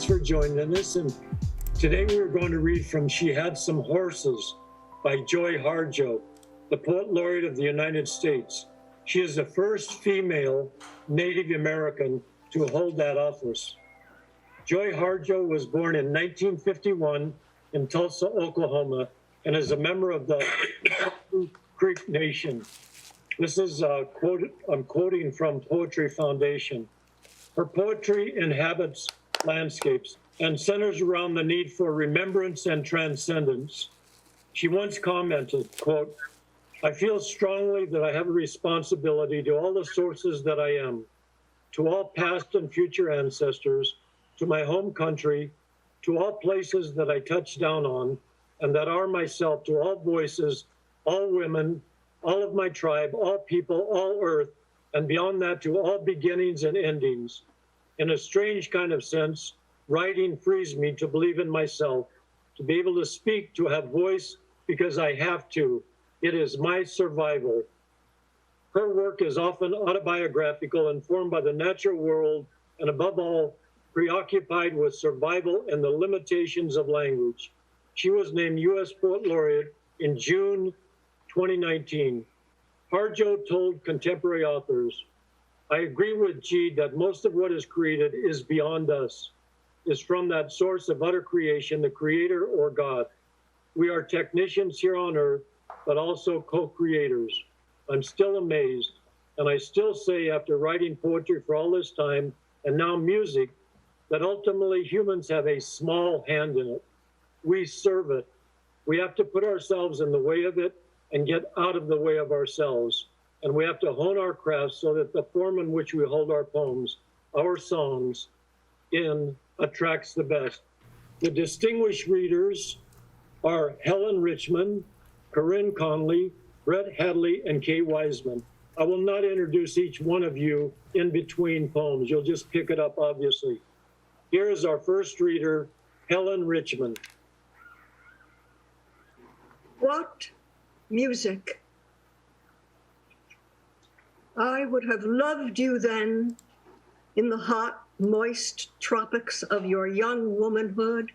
Thanks for joining us. And today we are going to read from She Had Some Horses by Joy Harjo, the Poet Laureate of the United States. She is the first female Native American to hold that office. Joy Harjo was born in 1951 in Tulsa, Oklahoma, and is a member of the Creek Nation. This is I'm quoting from Poetry Foundation. Her poetry inhabits landscapes and centers around the need for remembrance and transcendence. She once commented, quote, "I feel strongly that I have a responsibility to all the sources that I am, to all past and future ancestors, to my home country, to all places that I touch down on, and that are myself, to all voices, all women, all of my tribe, all people, all earth, and beyond that to all beginnings and endings. In a strange kind of sense, writing frees me to believe in myself, to be able to speak, to have voice, because I have to. It is my survival." Her work is often autobiographical, informed by the natural world, and above all, preoccupied with survival and the limitations of language. She was named U.S. Poet Laureate in June 2019. Harjo told contemporary authors, "I agree with G that most of what is created is beyond us, is from that source of utter creation, the creator or God. We are technicians here on earth, but also co-creators. I'm still amazed, and I still say after writing poetry for all this time, and now music, that ultimately humans have a small hand in it. We serve it. We have to put ourselves in the way of it and get out of the way of ourselves. And we have to hone our craft so that the form in which we hold our poems, our songs, in attracts the best." The distinguished readers are Helen Richman, Corinne Conley, Brett Hadley, and Kay Weissman. I will not introduce each one of you in between poems. You'll just pick it up, obviously. Here is our first reader, Helen Richman. What music? I would have loved you then in the hot, moist tropics of your young womanhood.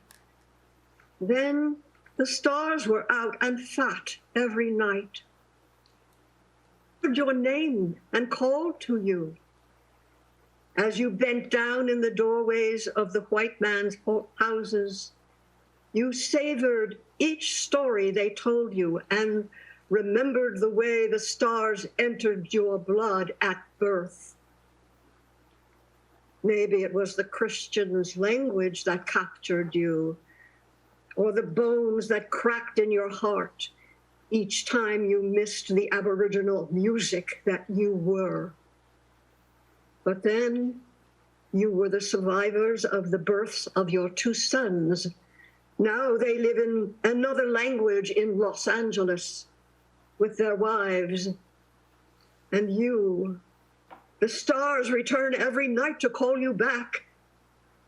Then the stars were out and fat every night. I heard your name and called to you as you bent down in the doorways of the white man's houses. You savored each story they told you and remembered the way the stars entered your blood at birth. Maybe it was the Christian's language that captured you, or the bones that cracked in your heart each time you missed the Aboriginal music that you were. But then you were the survivors of the births of your two sons. Now they live in another language in Los Angeles with their wives. And you, the stars return every night to call you back.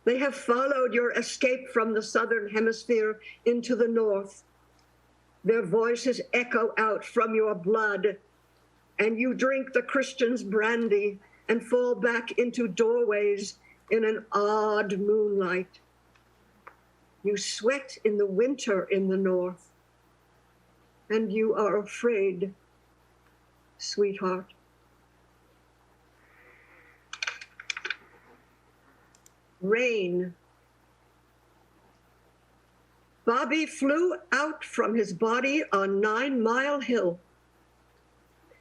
They have followed your escape from the southern hemisphere into the north. Their voices echo out from your blood, and you drink the Christian's brandy and fall back into doorways in an odd moonlight. You sweat in the winter in the north, and you are afraid, sweetheart. Rain. Bobby flew out from his body on 9 Mile Hill.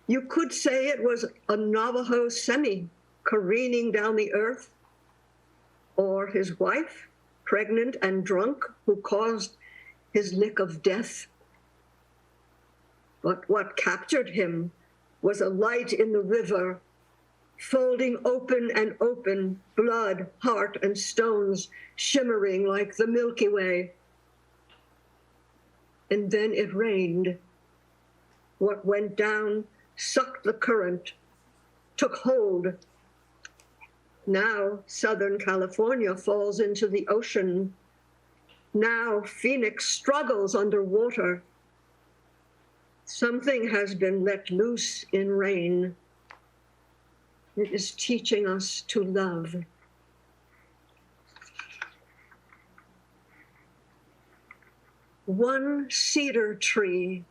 You could say it was a Navajo semi careening down the earth, or his wife, pregnant and drunk, who caused his lick of death. But what captured him was a light in the river, folding open and open, blood, heart, and stones shimmering like the Milky Way. And then it rained. What went down sucked the current, took hold. Now Southern California falls into the ocean. Now Phoenix struggles underwater. Something has been let loose in rain. It is teaching us to love. one cedar tree.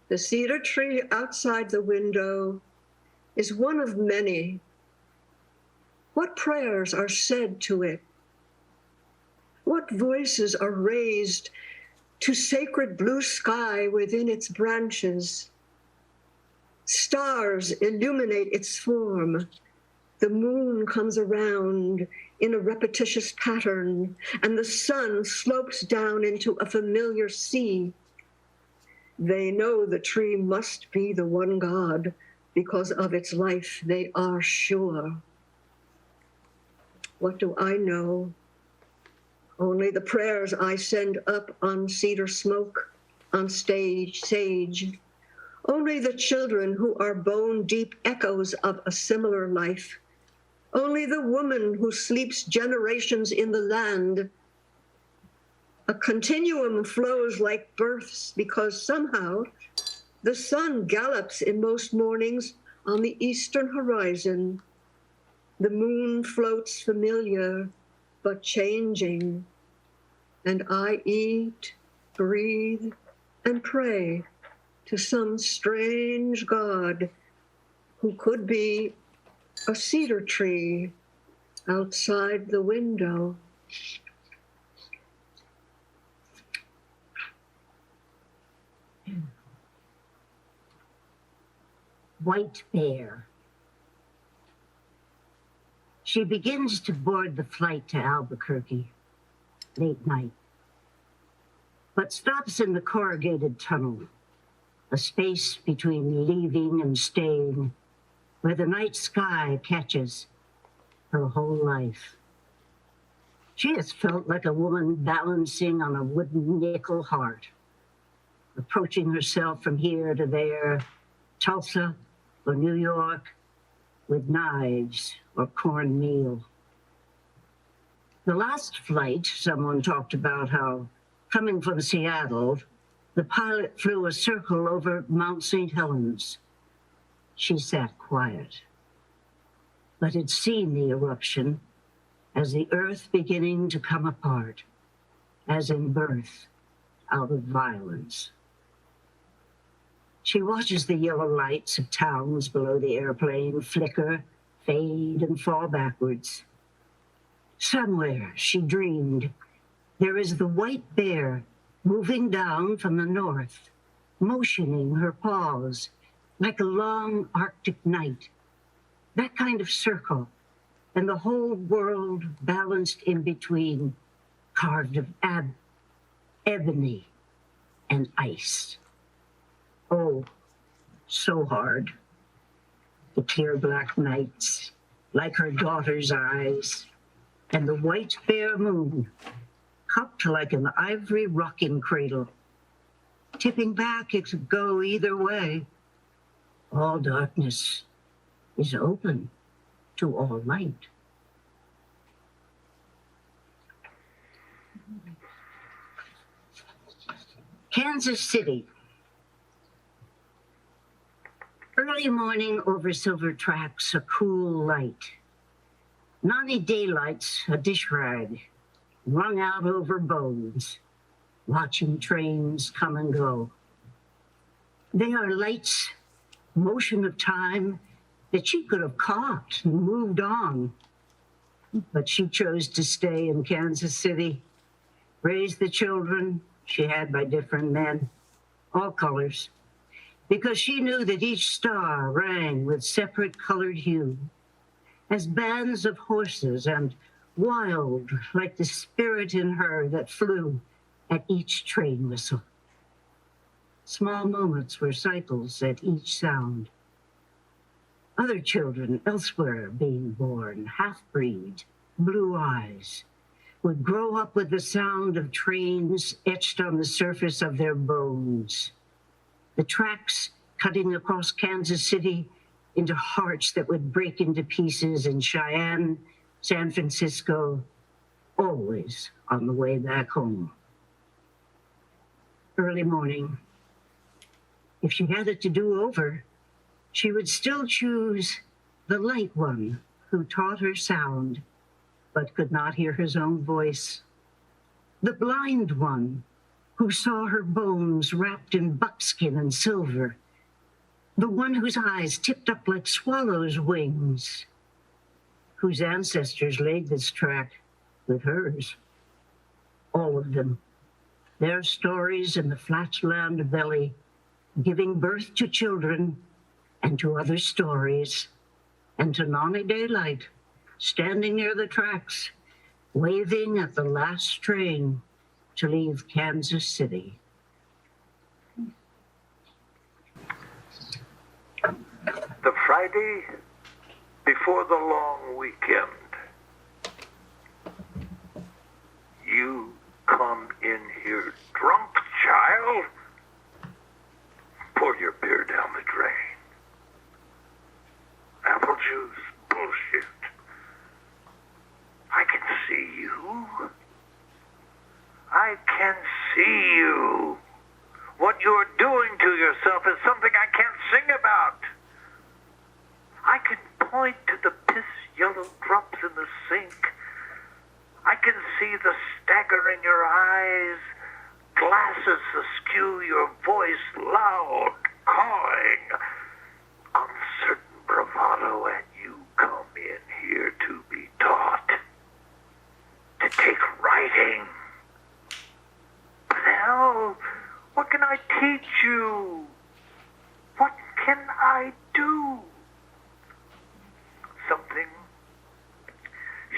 The cedar tree outside the window is one of many. What prayers are said to it? What voices are raised to sacred blue sky within its branches? Stars illuminate its form. The moon comes around in a repetitious pattern, and the sun slopes down into a familiar sea. They know the tree must be the one God. Because of its life, they are sure. What do I know? Only the prayers I send up on cedar smoke, on sage. Only the children who are bone-deep echoes of a similar life. Only the woman who sleeps generations in the land. A continuum flows like births because somehow the sun gallops in most mornings on the eastern horizon. The moon floats familiar, but changing. And I eat, breathe, and pray to some strange God who could be a cedar tree outside the window. White Bear. She begins to board the flight to Albuquerque, late night, but stops in the corrugated tunnel, a space between leaving and staying, where the night sky catches her whole life. She has felt like a woman balancing on a wooden nickel heart, approaching herself from here to there, Tulsa or New York, with knives or cornmeal. The last flight, someone talked about how, coming from Seattle, the pilot flew a circle over Mount St. Helens. She sat quiet, but had seen the eruption as the earth beginning to come apart, as in birth out of violence. She watches the yellow lights of towns below the airplane flicker, fade, and fall backwards. Somewhere, she dreamed, there is the white bear moving down from the north, motioning her paws like a long Arctic night. That kind of circle, and the whole world balanced in between, carved of ebony and ice. Oh, so hard. The clear black nights, like her daughter's eyes, and the white bare moon, cupped like an ivory rocking cradle. Tipping back, it could go either way. All darkness is open to all light. Kansas City. Early morning over silver tracks, a cool light. Naughty daylights, a dish rag, wrung out over bones, watching trains come and go. They are lights, motion of time that she could have caught and moved on. But she chose to stay in Kansas City, raise the children she had by different men, all colors, because she knew that each star rang with separate colored hue, as bands of horses and wild like the spirit in her that flew at each train whistle. Small moments were cycles at each sound. Other children elsewhere being born, half-breed, blue eyes, would grow up with the sound of trains etched on the surface of their bones. The tracks cutting across Kansas City into hearts that would break into pieces in Cheyenne, San Francisco, always on the way back home. Early morning. If she had it to do over, she would still choose the light one who taught her sound, but could not hear his own voice. The blind one who saw her bones wrapped in buckskin and silver. The one whose eyes tipped up like swallows' wings, whose ancestors laid this track with hers. All of them, their stories in the flatland valley, giving birth to children and to other stories, and to Nonny Daylight, standing near the tracks, waving at the last train to leave Kansas City. The Friday before the long weekend, you come in here drunk, child. Pour your beer down the drain. Apple juice, bullshit. I can see you. I can see you. What you're doing to yourself is something I can't sing about. I can point to the piss-yellow drops in the sink. I can see the stagger in your eyes, glasses askew, your voice loud, cawing, uncertain bravado, and you come in here to be taught, to take writing. Well, what can I teach you? What can I do? Something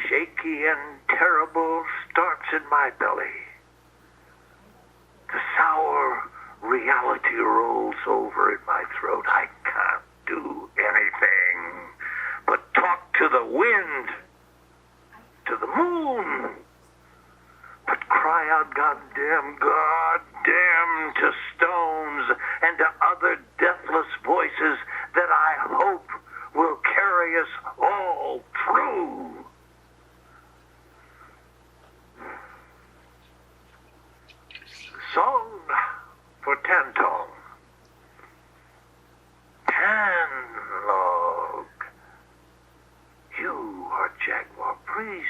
shaky and terrible starts in my belly. The sour reality rolls over in my throat. I can't do anything but talk to the wind, to the moon, but cry out goddamn to stones and to other deathless voices that I hope will carry us all through. Song for Tantong. Tanlog. You are Jaguar Priest,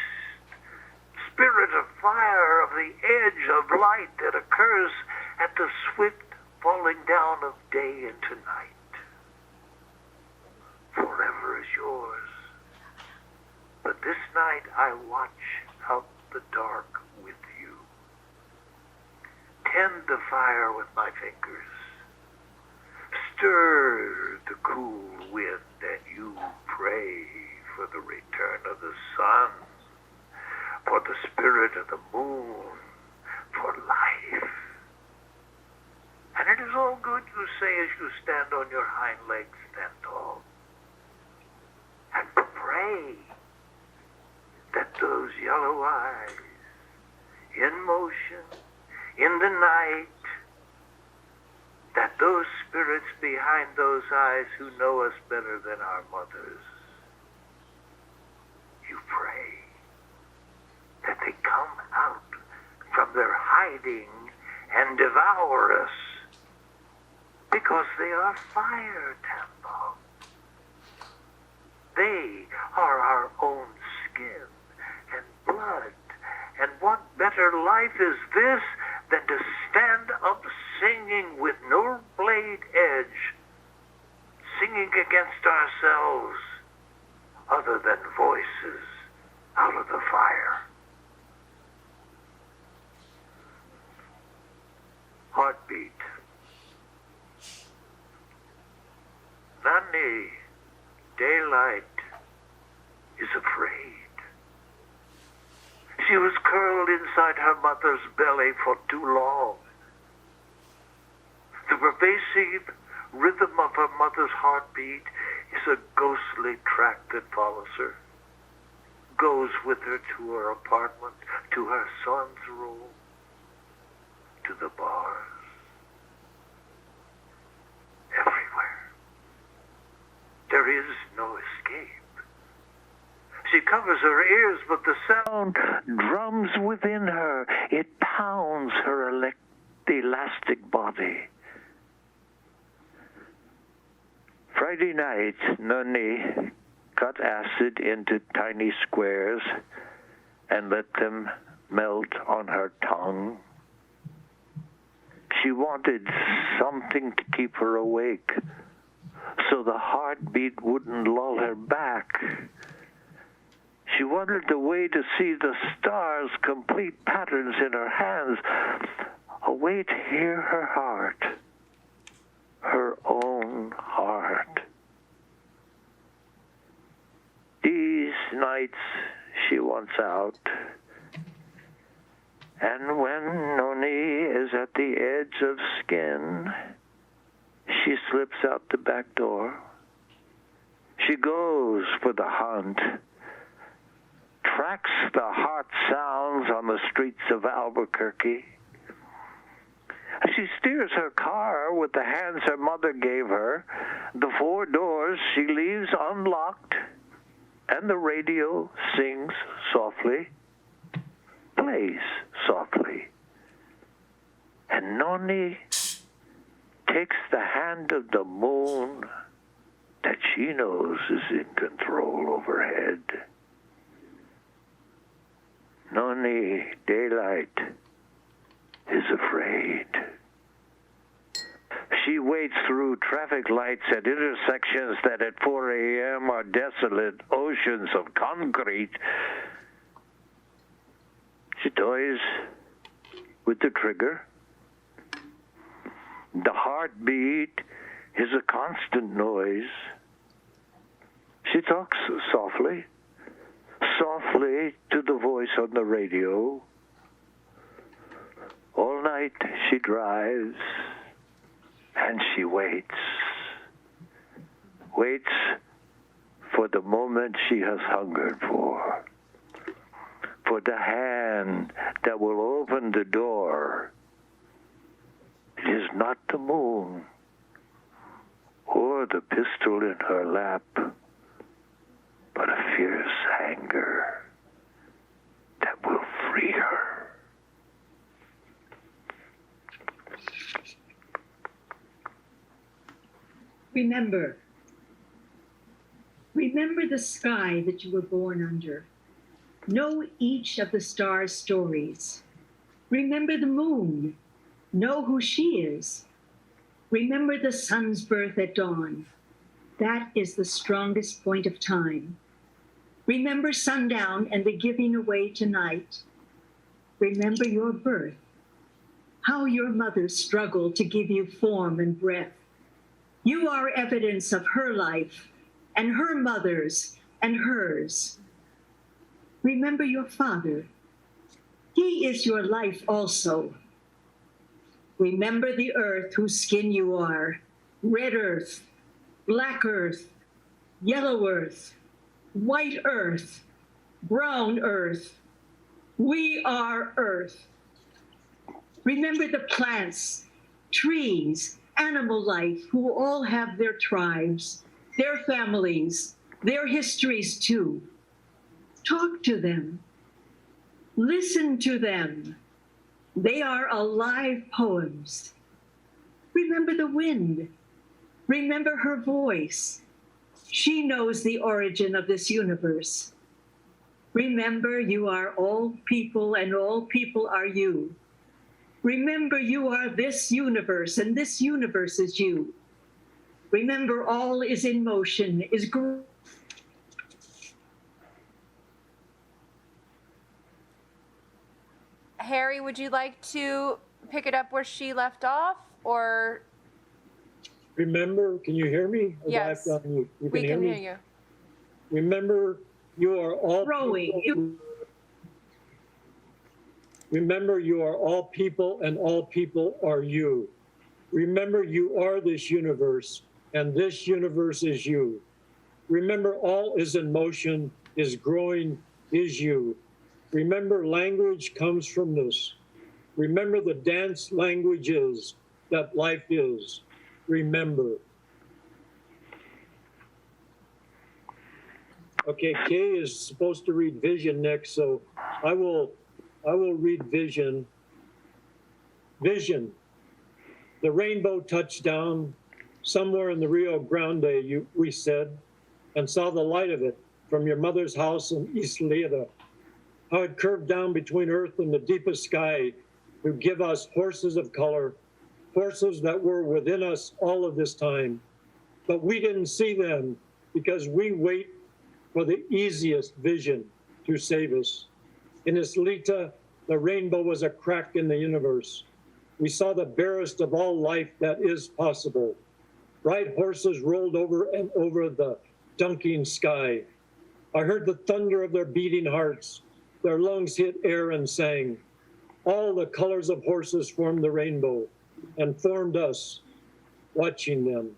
spirit of fire of the edge of light that occurs at the swift falling down of day into night. Forever is yours. But this night I watch out the dark with you. Tend the fire with my fingers. Stir the cool wind, and you pray for the return of the sun, for the spirit of the moon, for life. And it is all good, you say, as you stand on your hind legs, stand tall. And pray that those yellow eyes, in motion, in the night, that those spirits behind those eyes who know us better than our mothers, you pray that they come out from their hiding and devour us, because they are fire, Tambo. They are our own skin and blood. And what better life is this than to stand up singing with no blade edge, singing against ourselves, other than voices out of the fire. Heartbeat. Nani, Daylight, is afraid. She was curled inside her mother's belly for too long. The pervasive rhythm of her mother's heartbeat is a ghostly track that follows her, goes with her to her apartment, to her son's room, to the bars, everywhere. There is no escape. She covers her ears, but the sound drums within her. It pounds her elastic body. Friday night, Noni cut acid into tiny squares and let them melt on her tongue. She wanted something to keep her awake, so the heartbeat wouldn't lull her back. She wanted a way to see the stars' complete patterns in her hands, a way to hear her heart, her own heart. These nights she wants out, and when Noni is at the edge of skin, she slips out the back door. She goes for the hunt, tracks the heart sounds on the streets of Albuquerque. She steers her car with the hands her mother gave her. The 4 doors she leaves unlocked, and the radio sings softly, plays softly. And Noni takes the hand of the moon that she knows is in control overhead. Noni, daylight, is afraid. She waits through traffic lights at intersections that at 4 a.m. are desolate oceans of concrete. She toys with the trigger. The heartbeat is a constant noise. She talks softly to the voice on the radio. All night she drives, and she waits for the moment she has hungered for the hand that will open the door. It is not the moon or the pistol in her lap, but a fierce anger that will free her. Remember the sky that you were born under. Know each of the stars' stories. Remember the moon. Know who she is. Remember the sun's birth at dawn. That is the strongest point of time. Remember sundown and the giving away tonight. Remember your birth, how your mother struggled to give you form and breath. You are evidence of her life, and her mother's, and hers. Remember your father. He is your life also. Remember the earth whose skin you are, red earth, black earth, yellow earth, white earth, brown earth. We are earth. Remember the plants, trees, animal life who all have their tribes, their families, their histories too. Talk to them. Listen to them. They are alive poems. Remember the wind. Remember her voice. She knows the origin of this universe. Remember you are all people and all people are you. Remember you are this universe and this universe is you. Remember all is in motion, is growing. Harry, would you like to pick it up where she left off, or? Remember, can you hear me? Yes, you we can hear you. Remember, you are all Growing. Remember, you are all people, and all people are you. Remember, you are this universe, and this universe is you. Remember, all is in motion, is growing, is you. Remember, language comes from this. Remember, the dance language is that life is. Remember. Okay, Kay is supposed to read Vision next, so I will read Vision. Vision. The rainbow touched down somewhere in the Rio Grande, we said, and saw the light of it from your mother's house in East Leedom. how it curved down between earth and the deepest sky to give us horses of color, horses that were within us all of this time. But we didn't see them because we wait for the easiest vision to save us. In Islita, the rainbow was a crack in the universe. We saw the barest of all life that is possible. Bright horses rolled over and over the dunking sky. I heard the thunder of their beating hearts. Their lungs hit air and sang. All the colors of horses formed the rainbow and formed us, watching them.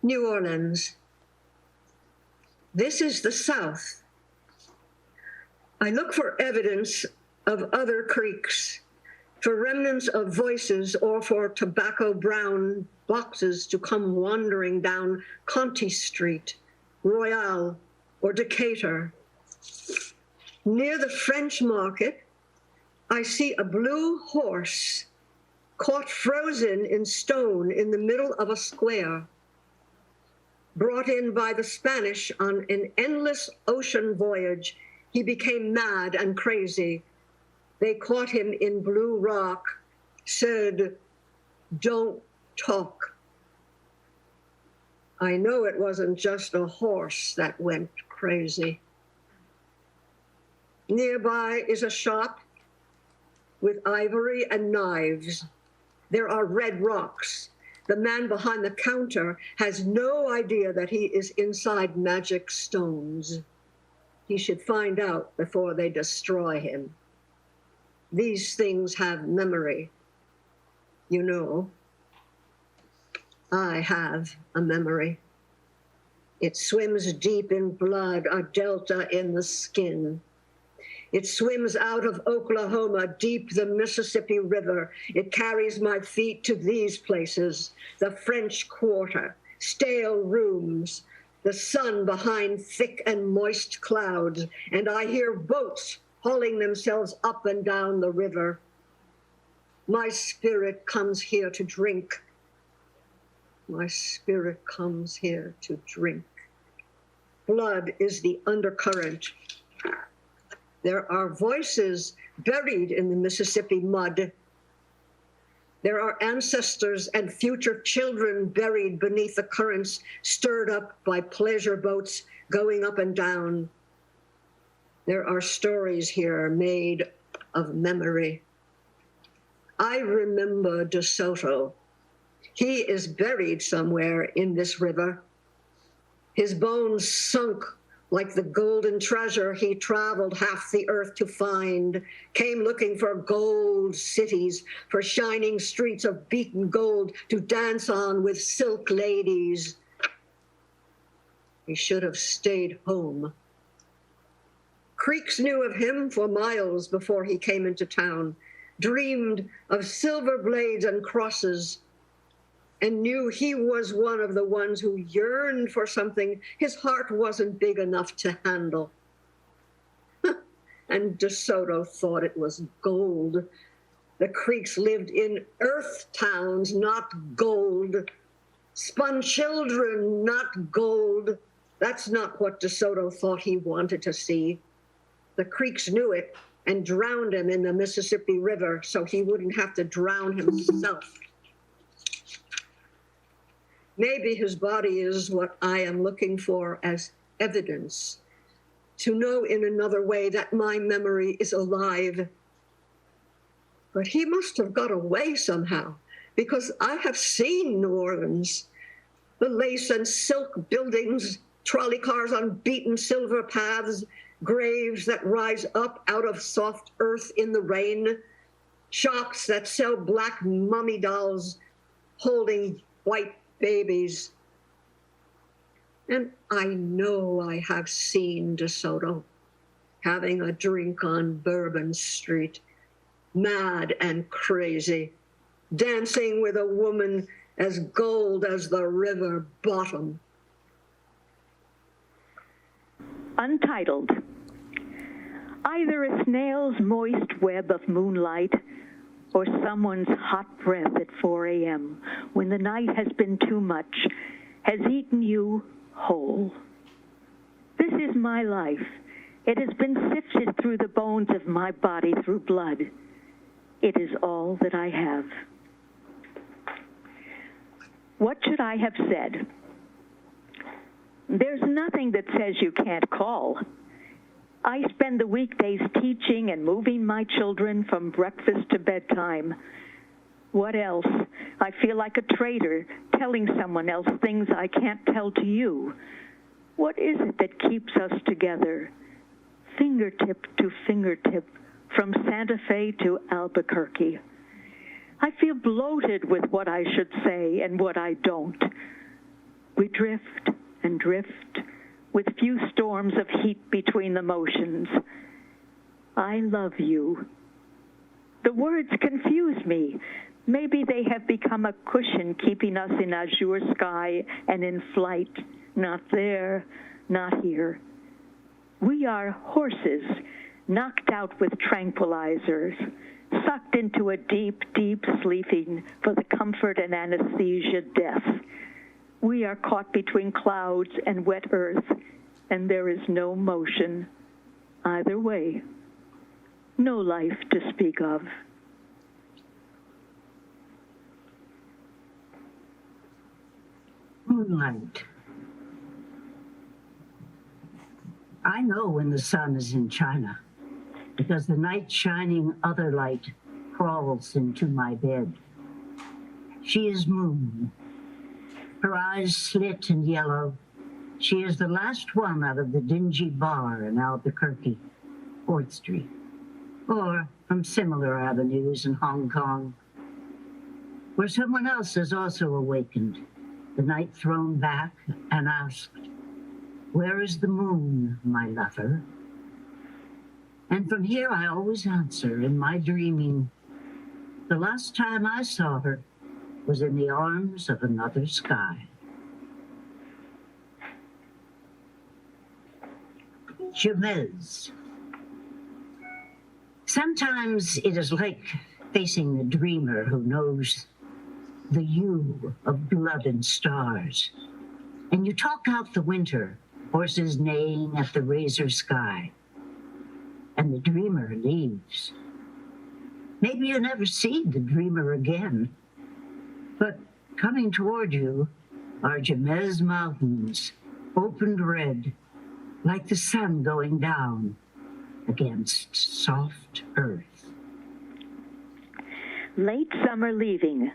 New Orleans. This is the South. I look for evidence of other creeks, for remnants of voices, or for tobacco brown boxes to come wandering down Conti Street, Royale, or Decatur. Near the French Market, I see a blue horse caught frozen in stone in the middle of a square, brought in by the Spanish on an endless ocean voyage. He became mad and crazy. They caught him in Blue Rock, said, "Don't talk." I know it wasn't just a horse that went crazy. Nearby is a shop with ivory and knives. There are red rocks. The man behind the counter has no idea that he is inside magic stones. He should find out before they destroy him. These things have memory. You know, I have a memory. It swims deep in blood, a delta in the skin. It swims out of Oklahoma, deep the Mississippi River. It carries my feet to these places, the French Quarter, stale rooms, the sun behind thick and moist clouds, and I hear boats hauling themselves up and down the river. My spirit comes here to drink. My spirit comes here to drink. Blood is the undercurrent. There are voices buried in the Mississippi mud. There are ancestors and future children buried beneath the currents, stirred up by pleasure boats going up and down. There are stories here made of memory. I remember DeSoto. He is buried somewhere in this river. His bones sunk like the golden treasure he traveled half the earth to find, came looking for gold cities, for shining streets of beaten gold to dance on with silk ladies. He should have stayed home. Creeks knew of him for miles before he came into town, dreamed of silver blades and crosses, and knew he was one of the ones who yearned for something his heart wasn't big enough to handle. And DeSoto thought it was gold. The Creeks lived in earth towns, not gold. Spun children, not gold. That's not what DeSoto thought he wanted to see. The Creeks knew it and drowned him in the Mississippi River so he wouldn't have to drown himself. Maybe his body is what I am looking for as evidence, to know in another way that my memory is alive. But he must have got away somehow, because I have seen New Orleans, the lace and silk buildings, trolley cars on beaten silver paths, graves that rise up out of soft earth in the rain, shops that sell black mummy dolls holding white babies. And I know I have seen DeSoto having a drink on Bourbon Street, mad and crazy, dancing with a woman as gold as the river bottom. Untitled. Either a snail's moist web of moonlight or someone's hot breath at 4 a.m. when the night has been too much, has eaten you whole. my life. It has been sifted through the bones of my body through blood. It is all that I have. What should I have said? There's nothing that says you can't call. I spend the weekdays teaching and moving my children from breakfast to bedtime. What else? I feel like a traitor telling someone else things I can't tell to you. What is it that keeps us together? Fingertip to fingertip, from Santa Fe to Albuquerque. I feel bloated with what I should say and what I don't. We drift and drift, with few storms of heat between the motions. I love you. The words confuse me. Maybe they have become a cushion keeping us in azure sky and in flight, not there, not here. We are horses, knocked out with tranquilizers, sucked into a deep, deep sleeping for the comfort and anesthesia death. We are caught between clouds and wet earth, and there is no motion either way. No life to speak of. Moonlight. I know when the sun is in China, because the night shining other light crawls into my bed. She is moon. Her eyes slit and yellow. She is the last one out of the dingy bar in Albuquerque, 4th Street, or from similar avenues in Hong Kong, where someone else has also awakened, the night thrown back, and asked, "Where is the moon, my lover?" And from here I always answer in my dreaming, the last time I saw her was in the arms of another sky. Jemez. Sometimes it is like facing the dreamer who knows the you of blood and stars. And you talk out the winter, horses neighing at the razor sky. And the dreamer leaves. Maybe you never see the dreamer again. But coming toward you are Jemez Mountains, opened red, like the sun going down against soft earth. Late summer leaving.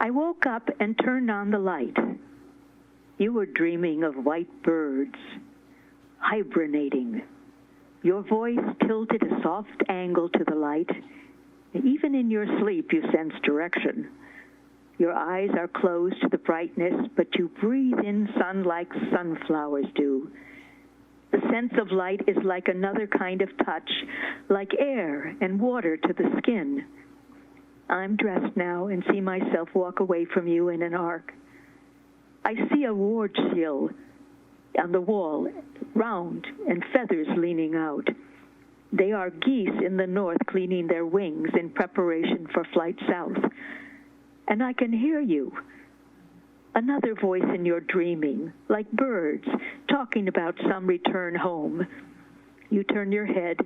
I woke up and turned on the light. You were dreaming of white birds, hibernating. Your voice tilted a soft angle to the light. Even in your sleep, you sense direction. Your eyes are closed to the brightness, but you breathe in sun like sunflowers do. The sense of light is like another kind of touch, like air and water to the skin. I'm dressed now and see myself walk away from you in an arc. I see a ward shield on the wall, round and feathers leaning out. They are geese in the north cleaning their wings in preparation for flight south. And I can hear you. Another voice in your dreaming, like birds, talking about some return home. You turn your head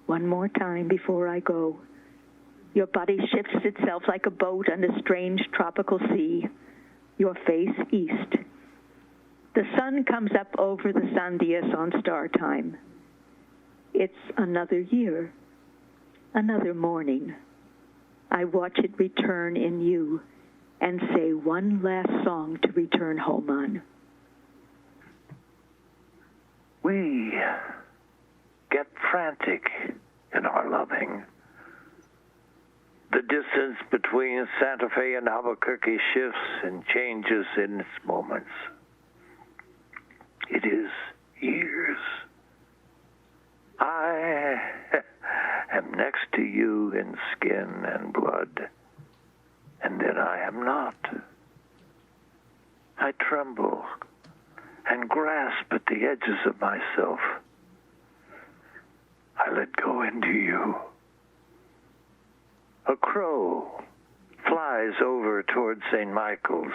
one more time before I go. Your body shifts itself like a boat on a strange tropical sea. Your face east. The sun comes up over the Sandias on star time. It's another year, another morning. I watch it return in you and say one last song to return home on. We get frantic in our loving. The distance between Santa Fe and Albuquerque shifts and changes in its moments. It is years. I am next to you in skin and blood, and then I am not. I tremble and grasp at the edges of myself. I let go into you. A crow flies over toward St. Michael's.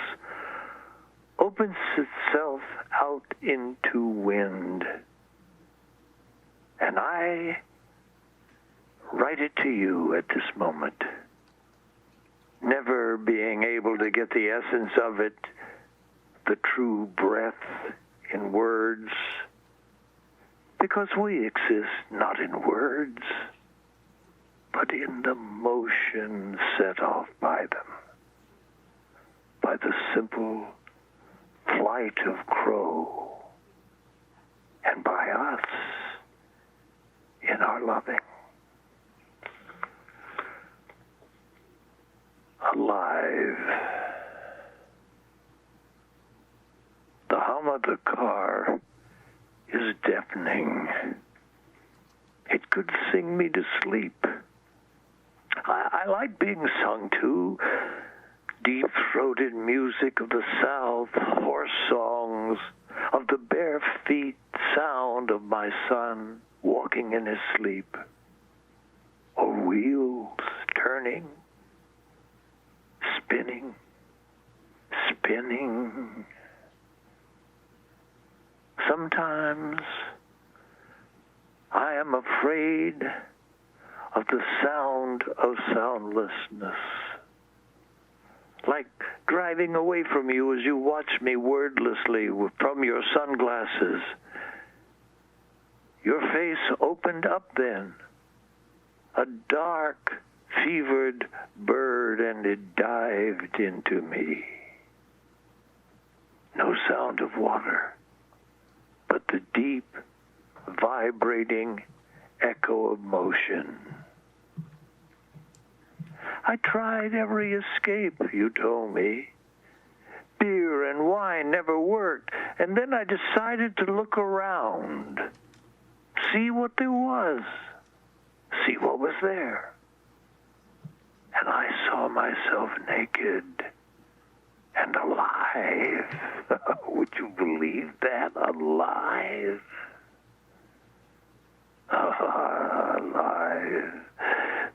opens itself out into wind. And I write it to you at this moment, never being able to get the essence of it, the true breath in words, because we exist not in words, but in the motion set off by them, by the simple flight of crow, and by us in our loving. Alive. The hum of the car is deafening. It could sing me to sleep. I like being sung to. Deep-throated music of the South, horse songs, of the bare feet sound of my son walking in his sleep, or wheels turning, spinning, spinning. Sometimes I am afraid of the sound of soundlessness, like driving away from you as you watch me wordlessly from your sunglasses. Your face opened up then, a dark, fevered bird, and it dived into me. No sound of water, but the deep, vibrating echo of motion. I tried every escape, you told me. Beer and wine never worked, and then I decided to look around, see what there was, see what was there. And I saw myself naked and alive. Would you believe that? Alive. Alive.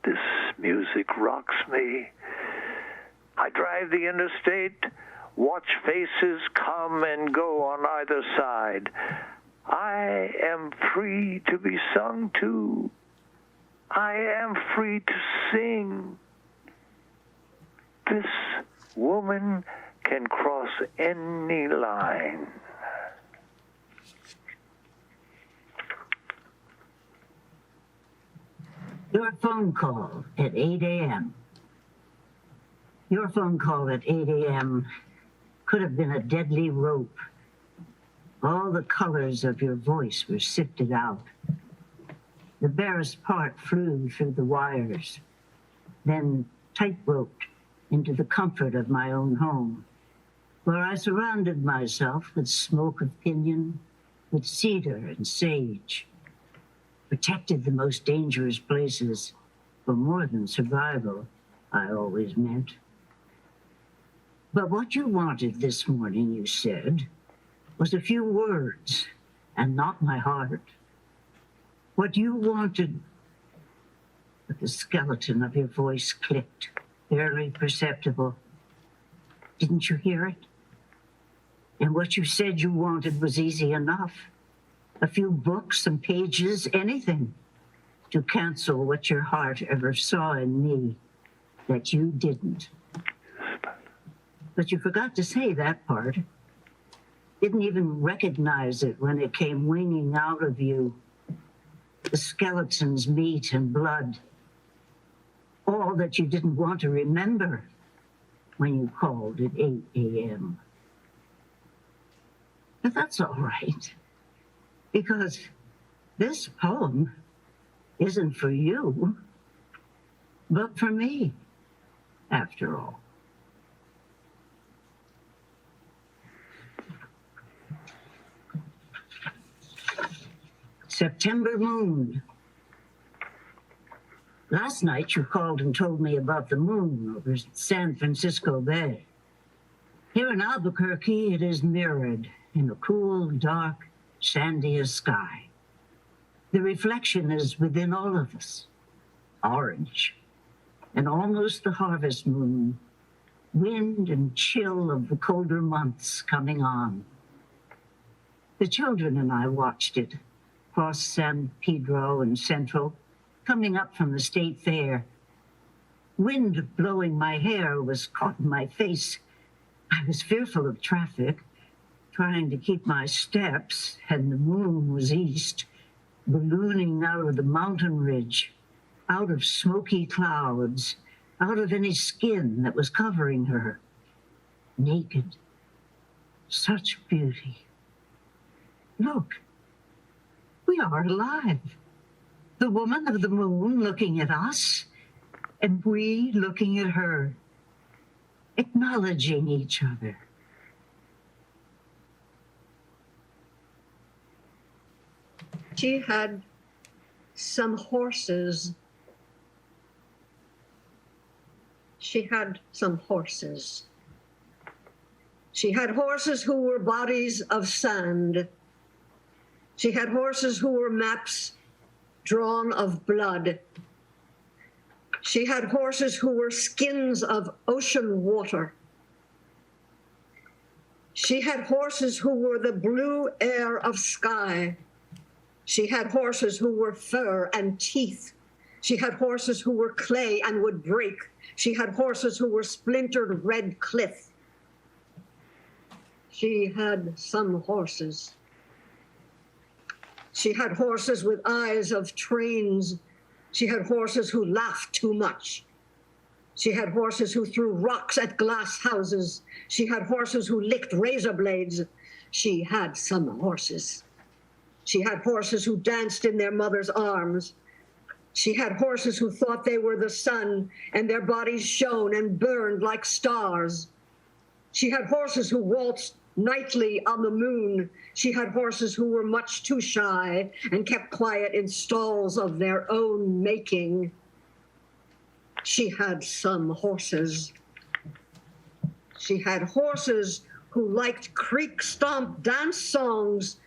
This music rocks me. I drive the interstate, watch faces come and go on either side. I am free to be sung to. I am free to sing. This woman can cross any line. Your phone call at 8 a.m. Your phone call at 8 a.m. could have been a deadly rope. All the colors of your voice were sifted out. The barest part flew through the wires, then tight-roped into the comfort of my own home, where I surrounded myself with smoke of pinyon, with cedar and sage, protected the most dangerous places for more than survival, I always meant. But what you wanted this morning, you said, was a few words and not my heart. What you wanted, but the skeleton of your voice clicked, barely perceptible. Didn't you hear it? And what you said you wanted was easy enough. A few books, some pages, anything to cancel what your heart ever saw in me that you didn't. But you forgot to say that part. Didn't even recognize it when it came winging out of you. The skeleton's meat and blood. All that you didn't want to remember when you called at 8 a.m. But that's all right. Because this poem isn't for you, but for me, after all. September moon. Last night you called and told me about the moon over San Francisco Bay. Here in Albuquerque, it is mirrored in a cool, dark, sandy sky. The reflection is within all of us, orange, and almost the harvest moon, wind and chill of the colder months coming on. The children and I watched it, across San Pedro and Central, coming up from the state fair. Wind blowing my hair was caught in my face. I was fearful of traffic, trying to keep my steps, and the moon was east, ballooning out of the mountain ridge, out of smoky clouds, out of any skin that was covering her. Naked. Such beauty. Look, we are alive. The woman of the moon looking at us, and we looking at her, acknowledging each other. She had some horses. She had some horses. She had horses who were bodies of sand. She had horses who were maps drawn of blood. She had horses who were skins of ocean water. She had horses who were the blue air of sky. She had horses who were fur and teeth. She had horses who were clay and would break. She had horses who were splintered red cliff. She had some horses. She had horses with eyes of trains. She had horses who laughed too much. She had horses who threw rocks at glass houses. She had horses who licked razor blades. She had some horses. She had horses who danced in their mother's arms. She had horses who thought they were the sun, and their bodies shone and burned like stars. She had horses who waltzed nightly on the moon. She had horses who were much too shy and kept quiet in stalls of their own making. She had some horses. She had horses who liked creek stomp dance songs.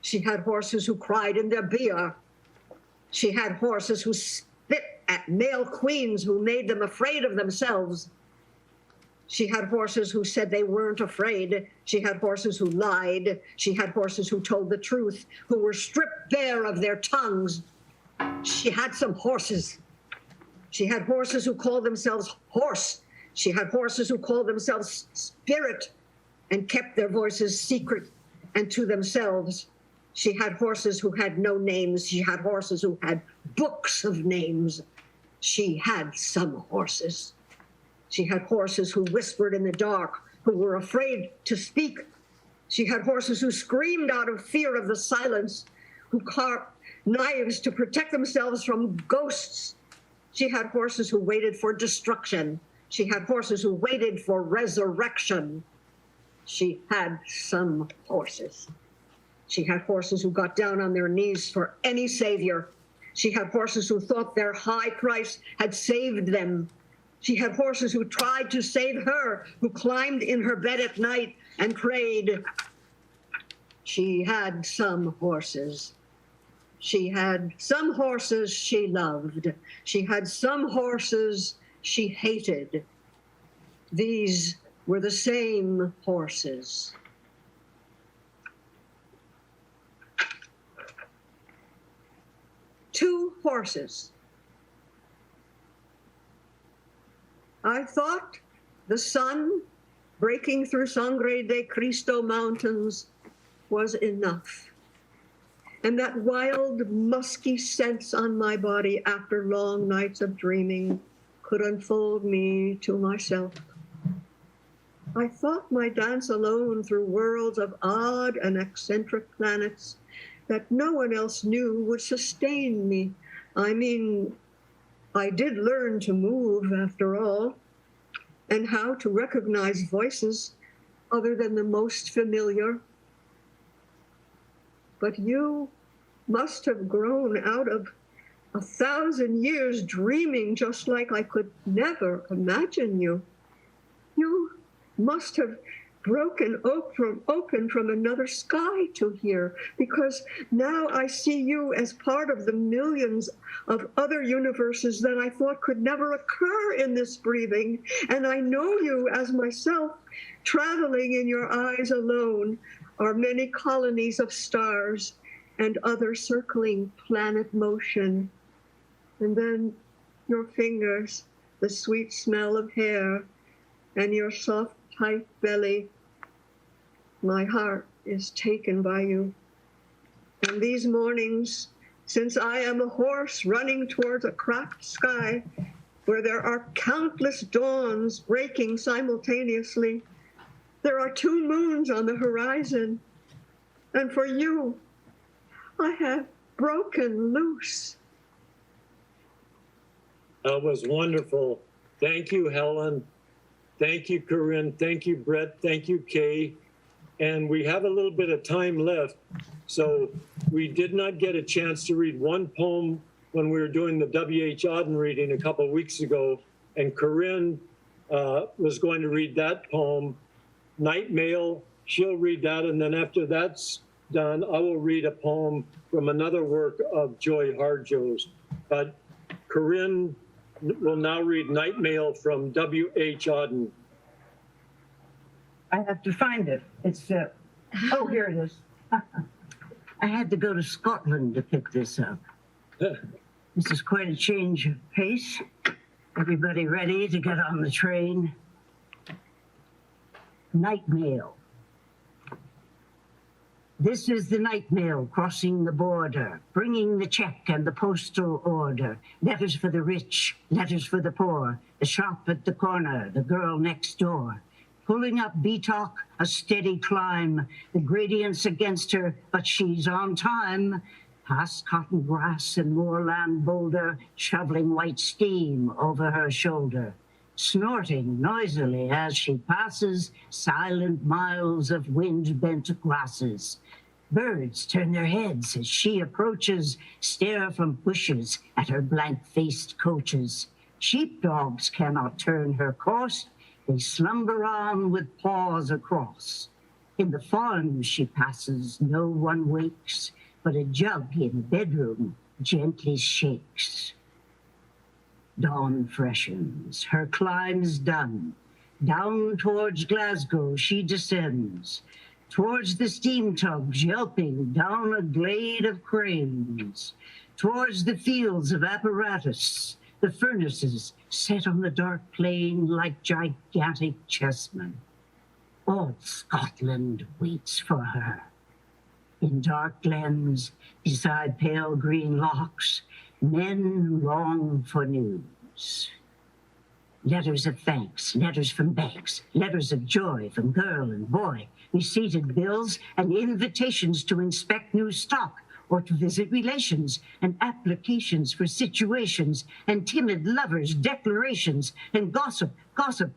She had horses who cried in their beer. She had horses who spit at male queens who made them afraid of themselves. She had horses who said they weren't afraid. She had horses who lied. She had horses who told the truth, who were stripped bare of their tongues. She had some horses. She had horses who called themselves horse. She had horses who called themselves spirit and kept their voices secret and to themselves. She had horses who had no names. She had horses who had books of names. She had some horses. She had horses who whispered in the dark, who were afraid to speak. She had horses who screamed out of fear of the silence, who carved knives to protect themselves from ghosts. She had horses who waited for destruction. She had horses who waited for resurrection. She had some horses. She had horses who got down on their knees for any savior. She had horses who thought their high price had saved them. She had horses who tried to save her, who climbed in her bed at night and prayed. She had some horses. She had some horses she loved. She had some horses she hated. These were the same horses. Two horses. I thought the sun breaking through Sangre de Cristo mountains was enough. And that wild, musky sense on my body after long nights of dreaming could unfold me to myself. I thought my dance alone through worlds of odd and eccentric planets that no one else knew would sustain me. I mean, I did learn to move after all, and how to recognize voices other than the most familiar. But you must have grown out of 1,000 years dreaming just like I could never imagine you. You must have broken open from another sky to here, because now I see you as part of the millions of other universes that I thought could never occur in this breathing. And I know you as myself, traveling in your eyes alone are many colonies of stars and other circling planet motion. And then your fingers, the sweet smell of hair, and your soft, tight belly. My heart is taken by you. And these mornings, since I am a horse running towards a cracked sky where there are countless dawns breaking simultaneously, there are 2 moons on the horizon. And for you, I have broken loose. That was wonderful. Thank you, Helen. Thank you, Corinne. Thank you, Brett. Thank you, Kay. And we have a little bit of time left. So we did not get a chance to read one poem when we were doing the W.H. Auden reading a couple of weeks ago. And Corinne was going to read that poem, Night Mail. She'll read that. And then after that's done, I will read a poem from another work of Joy Harjo's. But Corinne will now read Night Mail from W.H. Auden. I have to find it. It's, oh, here it is. I had to go to Scotland to pick this up. This is quite a change of pace. Everybody ready to get on the train? Night Mail. This is the night mail crossing the border, bringing the check and the postal order, letters for the rich, letters for the poor, the shop at the corner, the girl next door. Pulling up Beatock, a steady climb, the gradients against her, but she's on time. Past cotton grass and moorland boulder, shoveling white steam over her shoulder. Snorting noisily as she passes silent miles of wind-bent grasses. Birds turn their heads as she approaches, stare from bushes at her blank-faced coaches. Sheepdogs cannot turn her course, they slumber on with paws across. In the farm she passes, no one wakes, but a jug in bedroom gently shakes. Dawn freshens, her climb's done. Down towards Glasgow she descends, towards the steam tugs yelping down a glade of cranes, towards the fields of apparatus, the furnaces set on the dark plain like gigantic chessmen. All Scotland waits for her. In dark glens, beside pale green locks, men long for news. Letters of thanks, letters from banks, letters of joy from girl and boy, receipted bills and invitations to inspect new stock or to visit relations, and applications for situations, and timid lovers' declarations, and gossip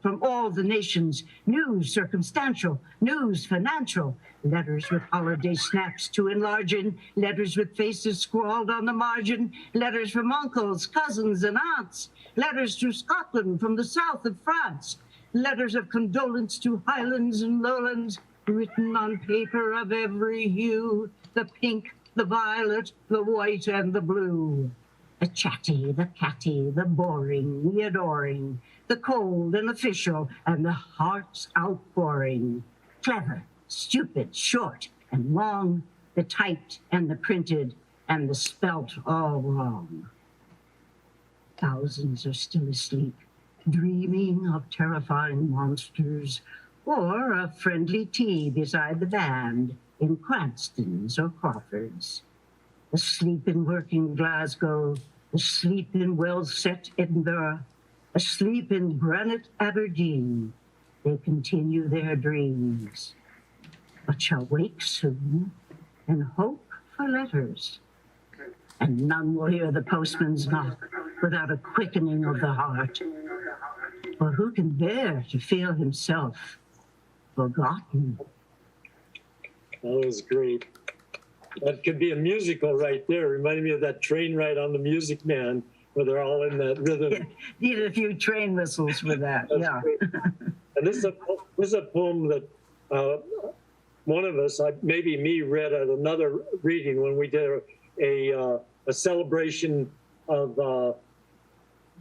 from all the nations, news circumstantial, news financial, letters with holiday snaps to enlarge in, letters with faces scrawled on the margin, letters from uncles, cousins, and aunts, letters to Scotland from the south of France, letters of condolence to highlands and lowlands, written on paper of every hue, the pink, the violet, the white, and the blue. The chatty, the catty, the boring, the adoring, the cold and official, and the heart's outpouring. Clever, stupid, short, and long, the typed and the printed, and the spelt all wrong. Thousands are still asleep, dreaming of terrifying monsters, or of friendly tea beside the band in Cranston's or Crawford's. Asleep in working Glasgow, asleep in well-set Edinburgh, asleep in granite Aberdeen, they continue their dreams, but shall wake soon and hope for letters. And none will hear the postman's knock without a quickening of the heart. For who can bear to feel himself forgotten? That was great. That could be a musical right there. Reminded me of that train ride on the Music Man, where they're all in that rhythm. Yeah, needed a few train whistles for that. That's yeah. And this is a poem that one of us, maybe me, read at another reading when we did a celebration of the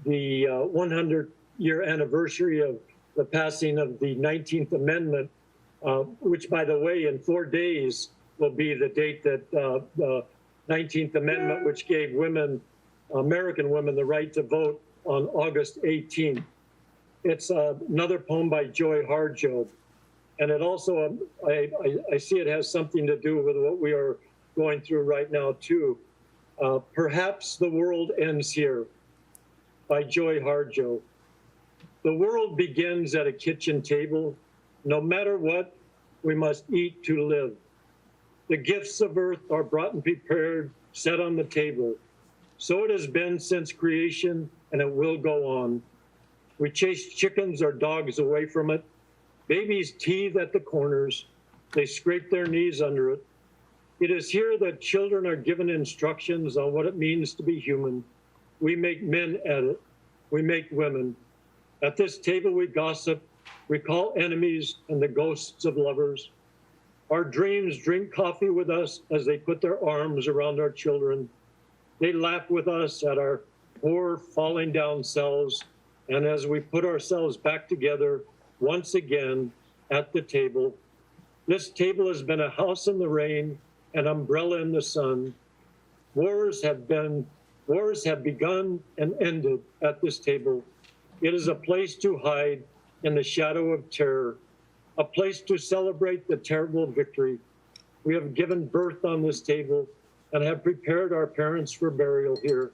100-year anniversary of the passing of the 19th Amendment, which, by the way, in 4 days will be the date that the 19th Amendment, which gave women, American women, the right to vote on August 18th. It's another poem by Joy Harjo. And it also, I see it has something to do with what we are going through right now, too. Perhaps the World Ends Here by Joy Harjo. The world begins at a kitchen table. No matter what, we must eat to live. The gifts of earth are brought and prepared, set on the table. So it has been since creation, and it will go on. We chase chickens or dogs away from it. Babies teethe at the corners. They scrape their knees under it. It is here that children are given instructions on what it means to be human. We make men at it. We make women. At this table we gossip, recall enemies and the ghosts of lovers. Our dreams drink coffee with us as they put their arms around our children. They laugh with us at our poor falling down selves, and as we put ourselves back together once again at the table. This table has been a house in the rain, an umbrella in the sun. Wars have begun and ended at this table. It is a place to hide in the shadow of terror, a place to celebrate the terrible victory. We have given birth on this table and have prepared our parents for burial here.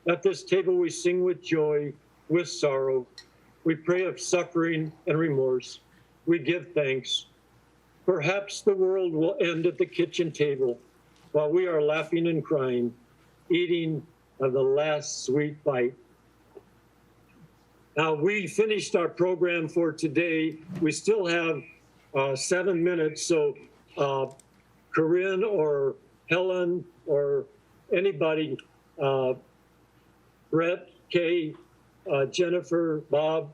At this table we sing with joy, with sorrow. We pray of suffering and remorse. We give thanks. Perhaps the world will end at the kitchen table while we are laughing and crying, eating of the last sweet bite. Now, we finished our program for today. We still have 7 minutes, so Corinne or Helen or anybody, Brett, Kay, Jennifer, Bob,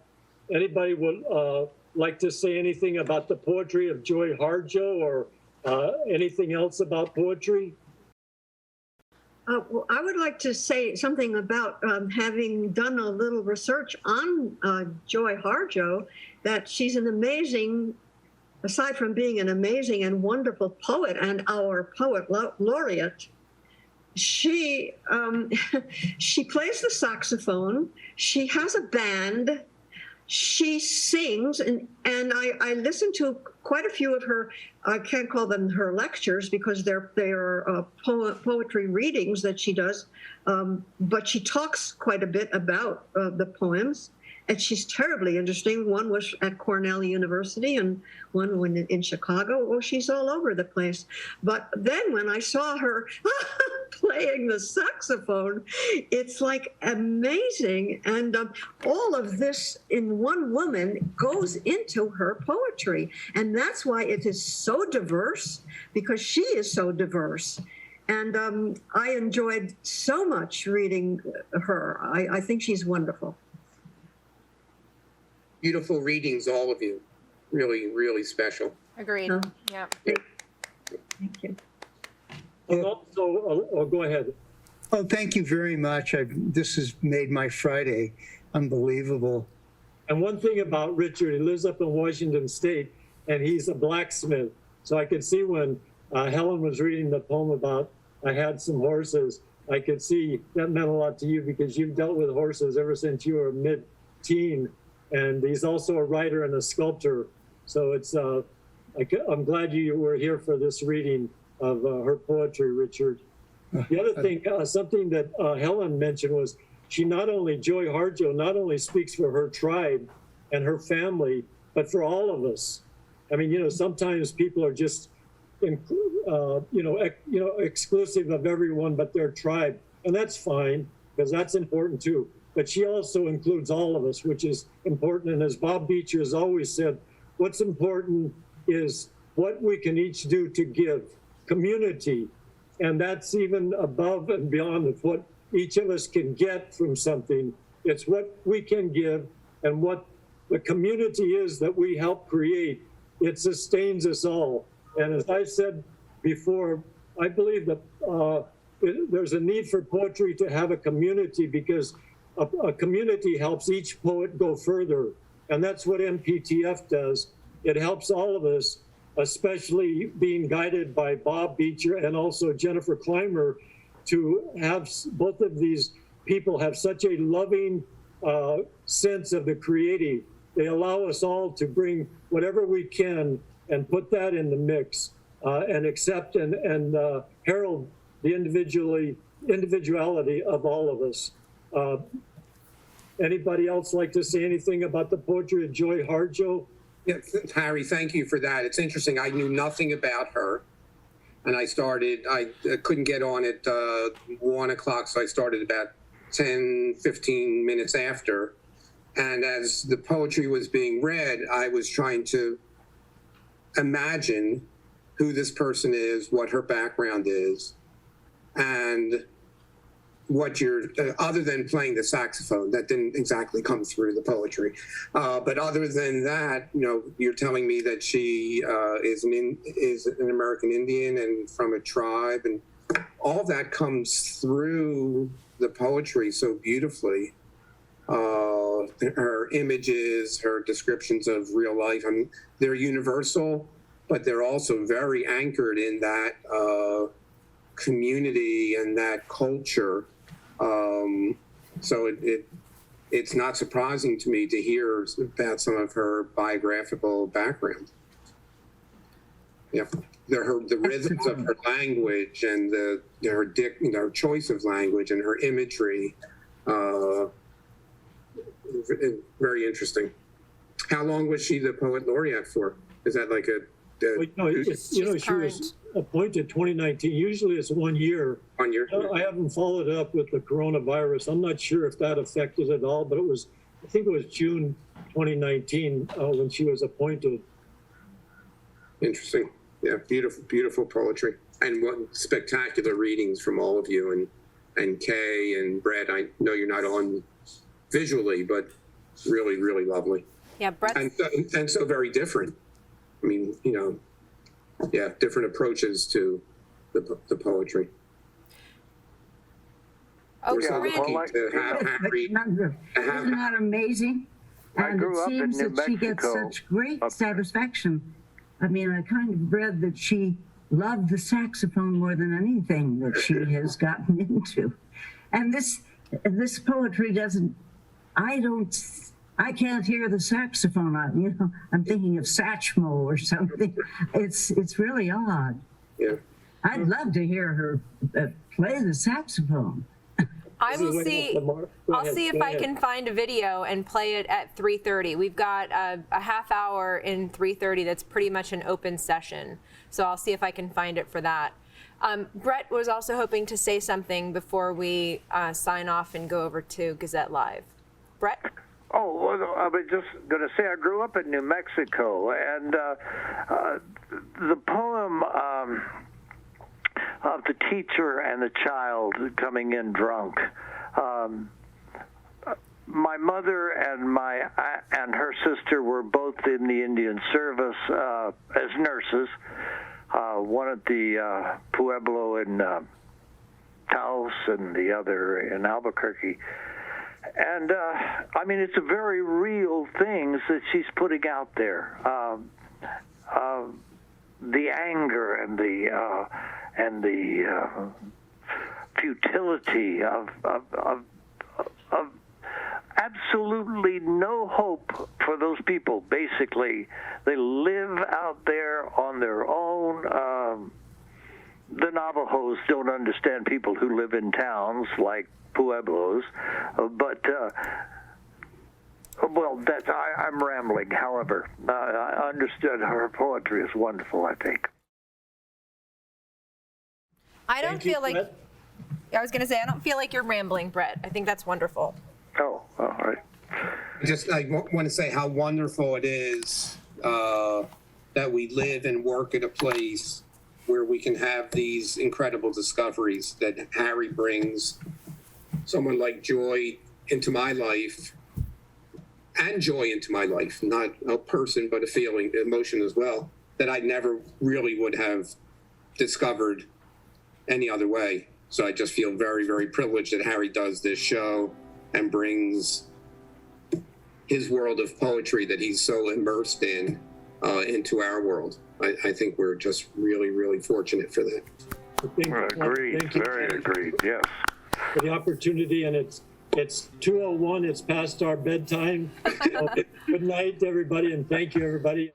anybody would like to say anything about the poetry of Joy Harjo or anything else about poetry? Well, I would like to say something about having done a little research on Joy Harjo, that she's an amazing, aside from being an amazing and wonderful poet and our poet laureate, she plays the saxophone, she has a band, she sings, and I listened to quite a few of her, I can't call them her lectures because they're poetry readings that she does, but she talks quite a bit about the poems, and she's terribly interesting. One was at Cornell University and one in Chicago. Oh, she's all over the place. But then when I saw her playing the saxophone, it's like amazing. And all of this in one woman goes into her poetry. And that's why it is so diverse, because she is so diverse. And I enjoyed so much reading her. I think she's wonderful. Beautiful readings, all of you. Really, really special. Agreed. Yeah. Thank you. And also, go ahead. Oh, thank you very much. This has made my Friday unbelievable. And one thing about Richard, he lives up in Washington State, and he's a blacksmith. So I could see when Helen was reading the poem about I had some horses, I could see that meant a lot to you because you've dealt with horses ever since you were mid-teen. And he's also a writer and a sculptor. So it's I'm glad you were here for this reading of her poetry, Richard. The other thing, something that Helen mentioned was Joy Harjo not only speaks for her tribe and her family, but for all of us. I mean, sometimes people are just, exclusive of everyone but their tribe. And that's fine, because that's important too. But she also includes all of us, which is important. And as Bob Beecher has always said, what's important is what we can each do to give community. And that's even above and beyond of what each of us can get from something. It's what we can give and what the community is that we help create it sustains us all. And as I said before, I believe that there's a need for poetry to have a community, because a community helps each poet go further. And that's what MPTF does. It helps all of us, especially being guided by Bob Beecher and also Jennifer Clymer, to have both of these people have such a loving sense of the creative. They allow us all to bring whatever we can and put that in the mix and accept and herald the individuality of all of us. Anybody else like to say anything about the poetry of Joy Harjo? Yeah, Harry, thank you for that. It's interesting. I knew nothing about her. And I couldn't get on at 1 o'clock, so I started about 10, 15 minutes after. And as the poetry was being read, I was trying to imagine who this person is, what her background is, and what other than playing the saxophone, that didn't exactly come through the poetry. But other than that, you're telling me that she is an American Indian and from a tribe, and all that comes through the poetry so beautifully. Her images, her descriptions of real life, I mean, they're universal, but they're also very anchored in that community and that culture. So it's not surprising to me to hear about some of her biographical background. Yeah, the rhythms of her language and her choice of language and her imagery. Very interesting. How long was she the poet laureate for? Is that like she was appointed 2019. Usually it's 1 year. 1 year. I haven't followed up with the coronavirus. I'm not sure if that affected it all, but I think it was June 2019 when she was appointed. Interesting. Yeah, beautiful, beautiful poetry. And what spectacular readings from all of you, and Kay and Brett. I know you're not on visually, but really, really lovely. Yeah, Brett. And so very different. I mean, different approaches to the poetry. Oh, We're so Corinne. lucky to have Harry. Isn't that amazing? And it seems that she gets such great satisfaction. I mean, I kind of read that she loved the saxophone more than anything that she has gotten into. And this poetry doesn't, I can't hear the saxophone. I'm thinking of Satchmo or something. It's really odd. Yeah. I'd love to hear her play the saxophone. I will see. I'll see if I can find a video and play it at 3:30. We've got a half hour in 3:30 that's pretty much an open session. So I'll see if I can find it for that. Brett was also hoping to say something before we sign off and go over to Gazette Live. Brett? Oh, well, I was just going to say I grew up in New Mexico, and the poem of the teacher and the child coming in drunk. My mother and her sister were both in the Indian service as nurses. One at the Pueblo in Taos and the other in Albuquerque. And, I mean, it's a very real things that she's putting out there. The anger and the futility of absolutely no hope for those people. Basically, they live out there on their own. The Navajos don't understand people who live in towns like Pueblos, but I'm rambling. However, I understood her poetry is wonderful, I think. I don't feel like. I was going to say I don't feel like you're rambling, Brett. I think that's wonderful. Oh, all right. I want to say how wonderful it is that we live and work at a place where we can have these incredible discoveries that Harry brings someone like Joy into my life, and joy into my life, not a person, but a feeling, emotion as well, that I never really would have discovered any other way. So I just feel very, very privileged that Harry does this show and brings his world of poetry that he's so immersed in into our world. I think we're just really, really fortunate for that. Agreed, very agreed, yes. For the opportunity, and it's 2:01, it's past our bedtime. Good night, everybody, and thank you, everybody.